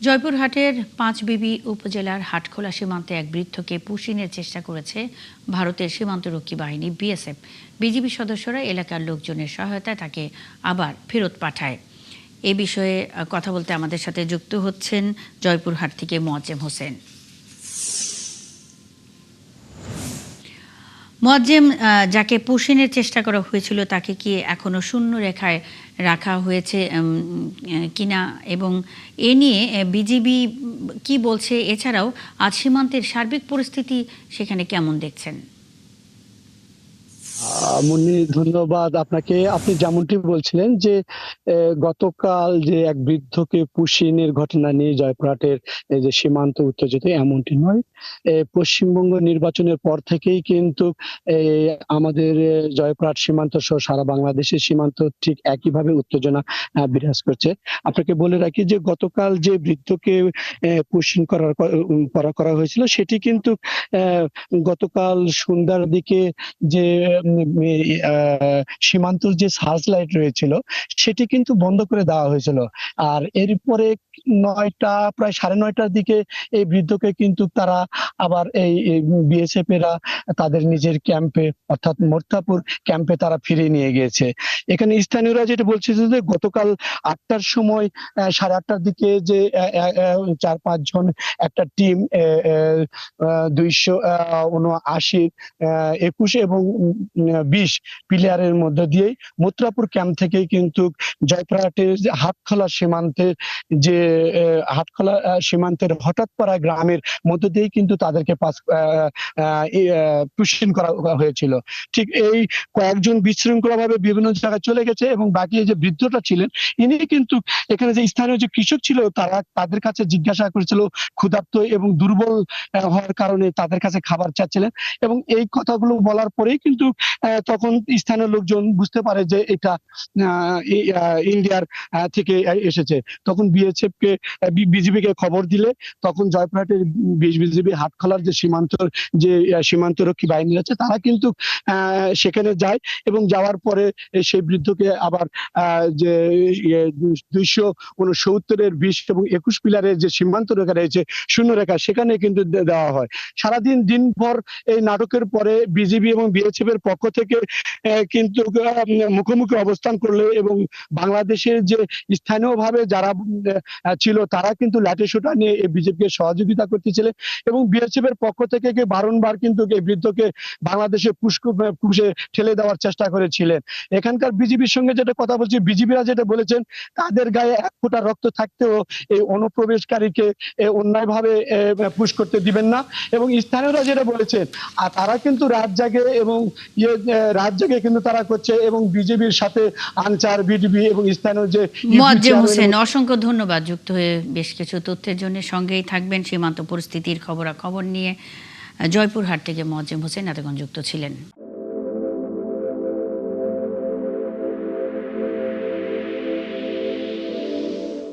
জয়পুরহাটের পাঁচবিবি উপজেলার হাটখোলা সীমান্তে এক বৃদ্ধকে পুশিনের চেষ্টা করেছে ভারতের সীমান্তরক্ষী বাহিনী বিএসএফ। বিজিবি সদস্যরা এলাকার লোকজনের সহায়তায় তাকে আবার ফেরত পাঠায়। এ বিষয়ে কথা বলতে আমাদের সাথে যুক্ত হচ্ছেন জয়পুরহাট থেকে মোয়াজ্জেম হোসেন। মোয়াজ্জেম, যাকে পুশিনের চেষ্টা করা হয়েছিল তাকে কি এখনো শূন্য রেখায় রাখা হয়েছে কিনা, এবং এ নিয়ে বিজিবি কি বলছে? এছাড়াও আজ সীমান্তের সার্বিক পরিস্থিতি সেখানে কেমন দেখছেন? মুন্নি, ধন্যবাদ আপনাকে। আপনি যেমনটি বলছিলেন যে গতকাল যে এক বৃদ্ধকে পুশিনের ঘটনা নিয়ে জয়পুরহাটের যে সীমান্ত উত্তেজিত, এমনটি নয়। পশ্চিমবঙ্গ নির্বাচনের পর থেকেই কিন্তু আমাদের জয়পুরহাট সীমান্ত সহ সারা বাংলাদেশের সীমান্ত ঠিক একইভাবে উত্তেজনা বিরাজ করছে। আপনাকে বলে রাখি যে গতকাল যে বৃদ্ধকে পুশিন করা হয়েছিল সেটি কিন্তু গতকাল সন্ধ্যার দিকে যে সীমান্তর যে সার্চ লাইট রয়েছিল সেটি কিন্তু বন্ধ করে দেওয়া হয়েছিল। আর এরপরে প্রায় 9:30টার দিকে এই বৃদ্ধকে কিন্তু তারা আবার এই বিএসএফ এরা তাদের নিজের ক্যাম্পে অর্থাৎ মোর্তাপুর ক্যাম্পে তারা ফিরিয়ে নিয়ে গিয়েছে। এখানে স্থানীয়রা যেটা বলছে যে গতকাল 8টার সময় 8:30টার দিকে যে 4-5 জন একটা টিম 279, 21 এবং 20 প্লেয়ারের মধ্য দিয়ে মোত্রাপুর ক্যাম্প থেকে কিন্তু জয়পুরহাটের যে হাটখোলা সীমান্তের হঠাৎপাড়া গ্রামের মধ্য দিয়ে কিন্তু তাদেরকে পুশিন করা হয়েছিল। ঠিক এই কয়েকজন বিশৃঙ্খলা ভাবে বিভিন্ন জায়গায় চলে গেছে এবং বাকি যে বৃদ্ধটা ছিলেন ইনি কিন্তু এখানে যে স্থানীয় যে কৃষক ছিল তাদের কাছে জিজ্ঞাসা করেছিল, ক্ষুধার্ত এবং দুর্বল হওয়ার কারণে তাদের কাছে খাবার চাচ্ছিলেন, এবং এই কথাগুলো বলার পরেই কিন্তু তখন স্থানীয় লোকজন বুঝতে পারে যে এটা ইন্ডিয়ার থেকে এসেছে। তখন বিজিবি কে খবর দিলে তখন জয়পুরহাটের বিজিবি হাটখোলার যে সীমান্তরক্ষী বাহিনী আছে তারা কিন্তু সেখানে যায় এবং যাওয়ার পরে সেই বৃদ্ধকে আবার যে 269-এর 20 এবং 21 পিলারের যে সীমান্ত রেখা রয়েছে শূন্য রেখা সেখানে কিন্তু দেওয়া হয়। সারাদিন দিনভর এই নাটকের পরে বিজিবি এবং বিএসএফ এর পক্ষ থেকে কিন্তু মুখোমুখি অবস্থান করলে এবং বাংলাদেশের যে স্থানীয়ভাবে যারা ছিল তারা কিন্তু লাঠি সোঁটা নিয়ে এই বিজেপিকে সহযোগিতা করতেছিলেন এবং বিএসএফ এর পক্ষ থেকে বারংবার কিন্তু এই বৃদ্ধকে বাংলাদেশে পুষে ঠেলে দেওয়ার চেষ্টা করেছিলেন। এখানকার বিজিবির সঙ্গে যেটা কথা বলছি, বিজিবিরা যেটা বলেছেন তাদের গায়ে এক ফোঁটা রক্ত থাকতেও এই অনুপ্রবেশকারীকে অন্যায়ভাবে পুশ করতে দিবেন না, এবং স্থানীয়রা যেটা বলেছেন আর তারা কিন্তু রাত জাগে কিন্তু তারা করছে এবং বিজেপির সাথে আনসার, বিডিবি এবং স্থানীয় যে মোয়াজ্জেম হোসেন, অসংখ্য ধন্যবাদ যুক্ত হয়ে বেশ কিছু তথ্যের জন্য। সঙ্গেই থাকবেন সীমান্ত পরিস্থিতির খবরাখবর নিয়ে। জয়পুরহাট থেকে মোয়াজ্জেম হোসেন এতক্ষণ যুক্ত ছিলেন।